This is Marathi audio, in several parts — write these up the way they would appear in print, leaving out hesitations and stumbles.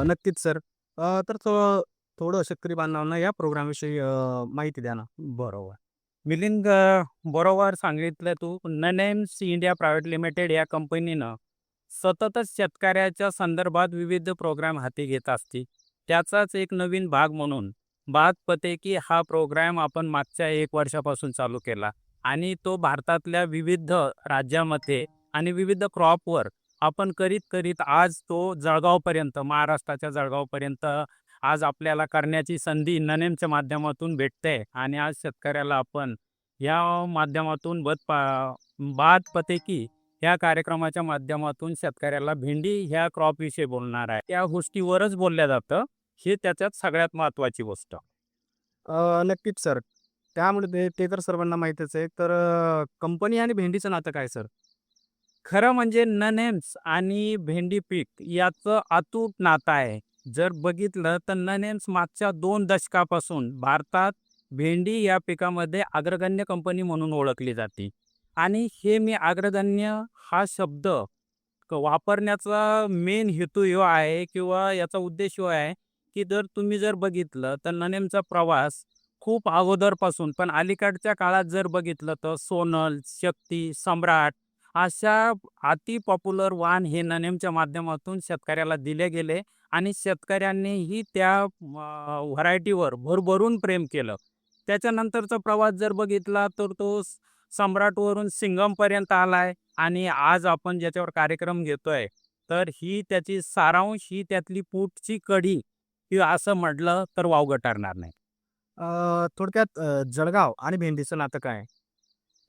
नक्कीच सर. तर थोडं शेतकरी बांधवांना या प्रोग्रामविषयी माहिती द्या ना. बरोबर. मिलिंद बरोबर सांगितलं तू. ननेम्स इंडिया प्रायव्हेट लिमिटेड या कंपनीनं सततच शेतकऱ्याच्या संदर्भात विविध प्रोग्राम हाती घेत असते. त्याचाच एक नवीन भाग म्हणून बात पते की हा प्रोग्राम आपण मागच्या 1 वर्षापासून चालू केला आणि तो भारतातल्या विविध राज्यामध्ये आणि विविध क्रॉपवर आपण करीत आज तो जळगावपर्यंत, महाराष्ट्राच्या जळगावपर्यंत आज आपल्याला करण्याची संधी ननेमच्या माध्यमातून भेटते आणि आज शेतकऱ्याला आपण या माध्यमातून बात पते की या कार्यक्रमाच्या माध्यमातून शेतकऱ्याला भेंडी ह्या क्रॉपविषयी बोलणार आहे. त्या गोष्टीवरच बोलल्या जातं. ही त्याच्यात सगळ्यात महत्त्वाची गोष्ट. नक्कीच सर. त्यामुळे ते ते तर सर्वांना माहीतच आहे. तर कंपनी आणि भेंडीचं नातं काय सर? खरं म्हणजे ननेम्स आणि भेंडी पीक याचं अतूट नातं आहे. जर बघितलं तर ननेम्स मागच्या 2 दशकापासून भारतात भेंडी या पिकामध्ये अग्रगण्य कंपनी म्हणून ओळखली जाते. आणि हे मी अग्रगण्य हा शब्द वापरण्याचा मेन हेतू ह्यो आहे किंवा याचा उद्देश ह्यो आहे, की तुम्ही जर बघितलं तर ननेमचा प्रवास खूप अगोदरपासून पण अलीकडच्या काळात जर बघितलं तर सोनल, शक्ती, सम्राट अशा अति पॉप्युलर वाहन हे ननेमच्या माध्यमातून शेतकऱ्याला दिले गेले आणि शेतकऱ्यांनीही त्या व्हरायटीवर भरभरून प्रेम केलं. त्याच्यानंतरचा प्रवास जर बघितला तर तो सम्राटवरून सिंघमपर्यंत आलाय आणि आज आपण ज्याच्यावर कार्यक्रम घेतोय, तर ही त्याची सारांश ही त्यातली पुढची कडी किंवा असं म्हटलं तर वावगं ठरणार नाही. थोडक्यात जळगाव आणि भेंडीचं नातं काय?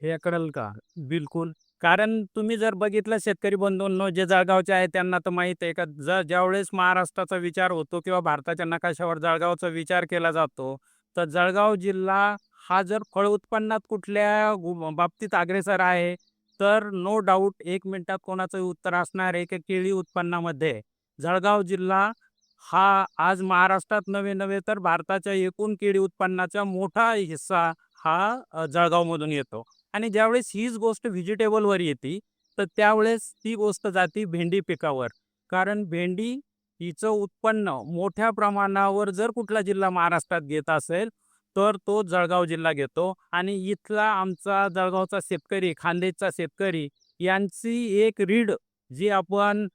हे कळेल का? बिलकुल. कारण तुम्ही जर बघितलं शेतकरी बंधूंनो, जे जळगावचे आहेत त्यांना तर माहीत आहे का ज्यावेळेस महाराष्ट्राचा विचार होतो किंवा भारताच्या नकाशावर जळगावचा विचार केला जातो, तर जळगाव जिल्हा हा जर फळ उत्पन्नात कुठल्या बाबतीत अग्रेसर आहे, तर नो डाऊट 1 मिनिटात कोणाचंही उत्तर असणार आहे, की केळी उत्पन्नामध्ये जळगाव जिल्हा हा आज महाराष्ट्रात नव्हे नव्हे तर भारताच्या एकूण केळी उत्पन्नाचा मोठा हिस्सा हा जळगावमधून येतो. आणि ज्यावेळेस हीच गोष्ट व्हेजिटेबलवर येते, तर त्यावेळेस ती गोष्ट जाते भेंडी पिकावर. कारण भेंडी हिचं उत्पन्न मोठ्या प्रमाणावर जर कुठला जिल्हा महाराष्ट्रात घेत असेल, तर तो जळगाव जिल्हा घेतो आणि इथला आमचा जळगावचा शेतकरी, खान्देशचा शेतकरी यांची एक रीढ जी आपण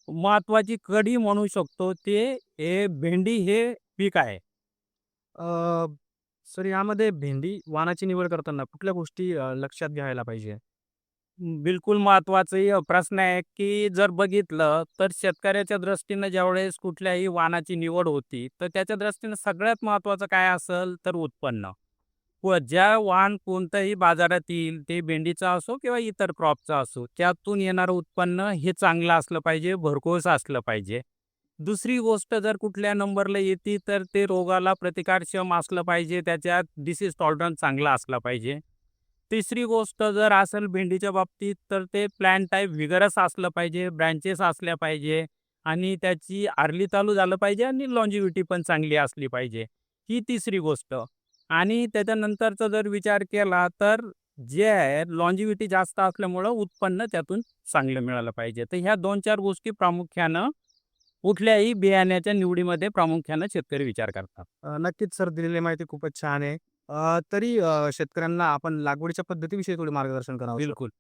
महत्त्वाची कडी म्हणू शकतो, ते हे भेंडी हे पीक आहे. अ, सर यामध्ये भेंडी वाणाची निवड करताना कुठल्या गोष्टी लक्षात घ्यायला पाहिजे? बिलकुल महत्त्वाचाही प्रश्न आहे, की जर बघितलं तर शेतकऱ्याच्या दृष्टीनं ज्यावेळेस कुठल्याही वाहनाची निवड होती, तर त्याच्या दृष्टीनं सगळ्यात महत्त्वाचं काय असेल तर उत्पन्न. व ज्या वाहन कोणतंही बाजारात येईल, ते भेंडीचं असो किंवा इतर क्रॉपचं असो, त्यातून येणारं उत्पन्न हे चांगलं असलं पाहिजे, भरघोस असलं पाहिजे. दुसरी गोष्ट जर कुठल्या नंबरला येते, तर ते रोगाला प्रतिकारक्षम असलं पाहिजे, त्याच्यात डिसीज टॉलरन्स चांगला असला पाहिजे. तिसरी गोष्ट जर असेल भेंडीच्या बाबतीत, तर ते प्लांट टाईप व्हिगरस असलं पाहिजे, ब्रँचेस असल्या पाहिजे आणि त्याची अर्ली चालू झालं पाहिजे आणि लॉन्जिव्हिटी पण चांगली असली पाहिजे. ही तिसरी गोष्ट. आणि त्याच्यानंतरचा जर विचार केला, तर जे आहे लॉन्जिव्हिटी जास्त असल्यामुळं उत्पन्न त्यातून चांगलं मिळालं पाहिजे. तर ह्या 2-4 गोष्टी प्रामुख्यानं कुठल्याही बियाण्याच्या निवडीमध्ये प्रामुख्यानं शेतकरी विचार करतात. नक्कीच सर दिलेली माहिती खूपच छान आहे. तरी शेतकऱ्यांना आपण लागवडीच्या पद्धतीविषयी थोडे मार्गदर्शन करावं सर. बिलकुल.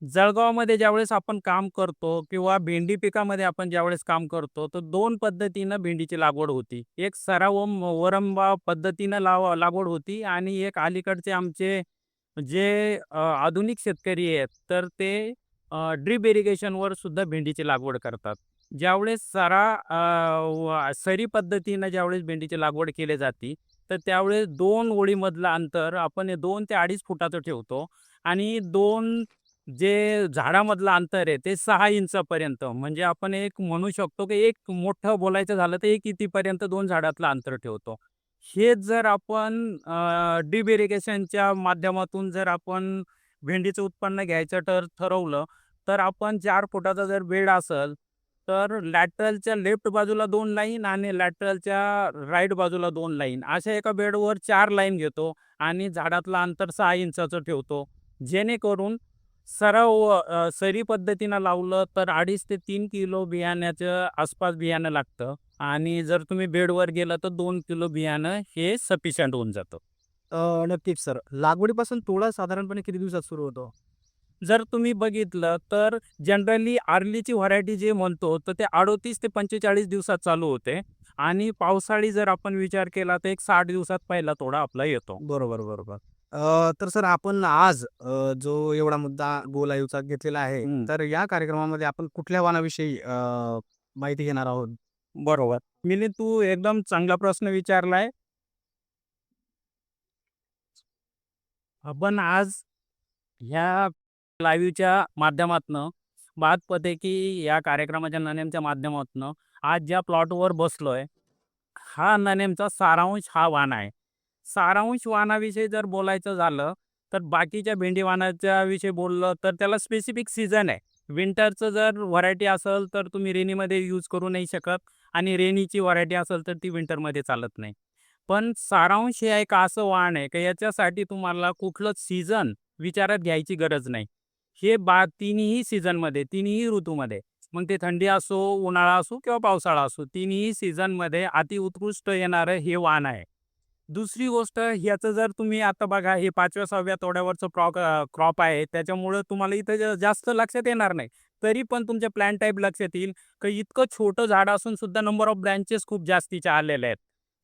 जळगावमध्ये ज्यावेळेस आपण काम करतो किंवा भेंडी पिकामध्ये आपण ज्यावेळेस काम करतो, तर 2 पद्धतीनं भेंडीची लागवड होती. एक सराव वरंबा पद्धतीनं लागवड होती आणि एक अलीकडचे आमचे जे आधुनिक शेतकरी आहेत, तर ते ड्रिप इरिगेशनवर सुद्धा भेंडीची लागवड करतात. ज्यावेळेस सरी पद्धतीनं ज्यावेळेस भेंडीची लागवड केली जाते, तर त्यावेळेस 2 ओळीमधलं अंतर आपण हे 2 ते 2.5 फुटाचं ठेवतो आणि 2 जे झाडामधलं अंतर आहे ते 6 इंचापर्यंत म्हणजे आपण एक म्हणू शकतो, की एक मोठं बोलायचं झालं तर 1 इंचीपर्यंत 2 झाडातलं अंतर ठेवतो. हेच जर आपण ड्रिप इरिगेशनच्या माध्यमातून जर आपण भेंडीचं उत्पन्न घ्यायचं ठरवलं, तर आपण 4 फुटाचा जर बेड असेल, तर लॅटरलच्या लेफ्ट बाजूला 2 लाईन आणि लॅटरलच्या राईट बाजूला 2 लाईन अशा एका बेडवर 4 लाईन घेतो आणि झाडातलं अंतर 6 इंचाचं ठेवतो. जेणेकरून सरी पद्धतीनं लावलं तर 2.5 ते 3 किलो बियाण्याच्या आसपास बियाणं लागतं आणि जर तुम्ही बेडवर गेला तर 2 किलो बियाणं हे सफिशियंट होऊन जातं. नक्कीच सर. लागवडीपासून तोडा साधारणपणे किती दिवसात सुरू होतो? जर तुम्ही बघितलं तर जनरली आर्लीची व्हरायटी जे म्हणतो तर ते 38 ते 45 दिवसात चालू होते आणि पावसाळी जर आपण विचार केला तर एक 60 दिवसात पहिला तोडा आपला येतो. बरोबर, बरोबर. तर सर आपण आज जो एवढा मुद्दा गोल आयूचा घेतलेला आहे, हं, तर या कार्यक्रमामध्ये आपण कुठल्या वाणाविषयी माहिती घेणार आहोत? बरोबर. मिलिंद, तू एकदम चांगला प्रश्न विचारलाय. आपण आज ह्या लाईव्हच्या माध्यमातनं बात पते की या कार्यक्रमाच्या ननेमच्या माध्यमातनं आज ज्या प्लॉटवर बसलोय, हा ननेमचा सारांश हा वाण आहे. सारांश वाणाविषयी जर बोलायचं झालं, तर बाकीच्या भेंडी वाणाच्या विषयी बोललं तर त्याला स्पेसिफिक सीझन आहे. विंटरचं जर व्हरायटी असेल तर तुम्ही रेनीमध्ये यूज करू नाही शकत आणि रेनीची व्हरायटी असेल तर ती विंटरमध्ये चालत नाही. पण सारांश हे एक असं वाण आहे की याच्यासाठी तुम्हाला कुठलंच सीझन विचारात घ्यायची गरज नाही. हे तिन्ही सीझनमध्ये, तिन्ही ऋतूमध्ये, मग ते थंडी असो, उन्हाळा असो किंवा पावसाळा असो, तिन्ही सीझनमध्ये अतिउत्कृष्ट येणारं हे वाण आहे. दुसरी गोष्ट ह्याचं जर तुम्ही आता बघा हे 5व्या-6व्या तोड्यावरचं क्रॉप आहे, त्याच्यामुळं तुम्हाला इथं जास्त लक्षात येणार नाही. तरी पण तुमच्या प्लांट टाइप लक्षात येईल की इतकं छोटं झाड असून सुद्धा नंबर ऑफ ब्रँचेस खूप जास्तीचे आलेले आहेत.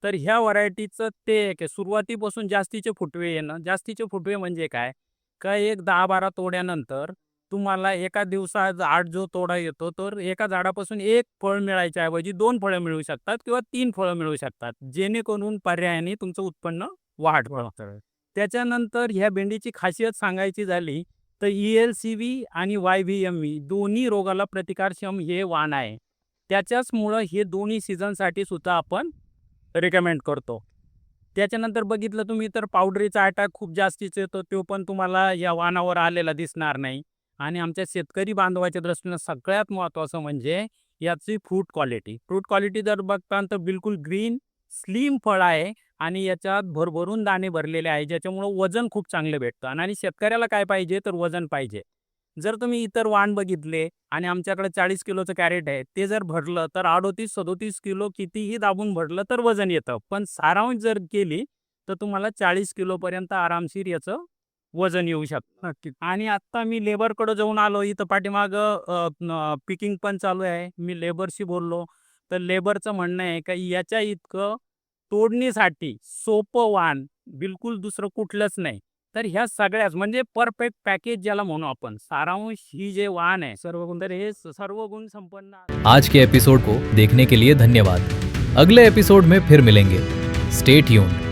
तर ह्या व्हरायटीचं ते एक आहे, सुरुवातीपासून जास्तीचे फुटवे येणं. जास्तीचे फुटवे म्हणजे काय? का एक 10-12 तोड्यानंतर तुम्हाला एका दिवसात 8 जो तोडा येतो, तर एका झाडापासून 1 फळ मिळायच्या ऐवजी 2 फळं मिळू शकतात किंवा 3 फळं मिळू शकतात. जेणेकरून पर्यायाने तुमचं उत्पन्न वाढतं. त्याच्यानंतर ह्या भेंडीची खासियत सांगायची झाली, तर ELCV आणि YVMV दोन्ही रोगाला प्रतिकारक्षम हे वाण आहे. त्याच्याचमुळं हे दोन्ही सीझनसाठी सुद्धा आपण रिकमेंड करतो. त्याच्यानंतर बघितलं तुम्ही तर पावडरीचा अटॅक खूप जास्तीच येतो. तो पण तुम्हाला या वाणावर आलेला दिसणार नाही. आणि आमच्या शेतकरी बांधवाच्या दृष्टीनं सगळ्यात महत्त्वाचं म्हणजे याची फ्रूट क्वालिटी. फ्रूट क्वालिटी जर बघता तर बिलकुल ग्रीन, स्लिम फळ आहे आणि याच्यात भरभरून दाणे भरलेले आहे, ज्याच्यामुळं वजन खूप चांगलं भेटतं. आणि शेतकऱ्याला काय पाहिजे तर वजन पाहिजे. जर तुम्ही इतर वाण बघितले आणि आमच्याकडे 40 किलोचं कॅरेट आहे, ते जर भरलं तर 38-37 किलो कितीही दाबून भरलं तर वजन येतं. पण सारांश जर केली तर तुम्हाला 40 किलोपर्यंत आरामशीर याचं वजन येऊ शकतं. नक्कीच. आणि आत्ता मी लेबरकडे जाऊन आलो. इथं पाठीमागं पिकिंग पण चालू आहे. मी लेबरशी बोललो. तर लेबरचं म्हणणं आहे की याच्या इतकं तोडणीसाठी सोपं वाण बिलकुल दुसरं कुठलंच नाही. तर ह्या सगळ्याच म्हणजे परफेक्ट पॅकेज ज्याला म्हणू आपण, सारांश ही जे वाण आहे, सर्व गुण, तर हे सर्व गुण संपन्न आहे. आज के एपिसोड को देखने के लिए धन्यवाद। अगले एपिसोड में फिर मिलेंगे। Stay tuned.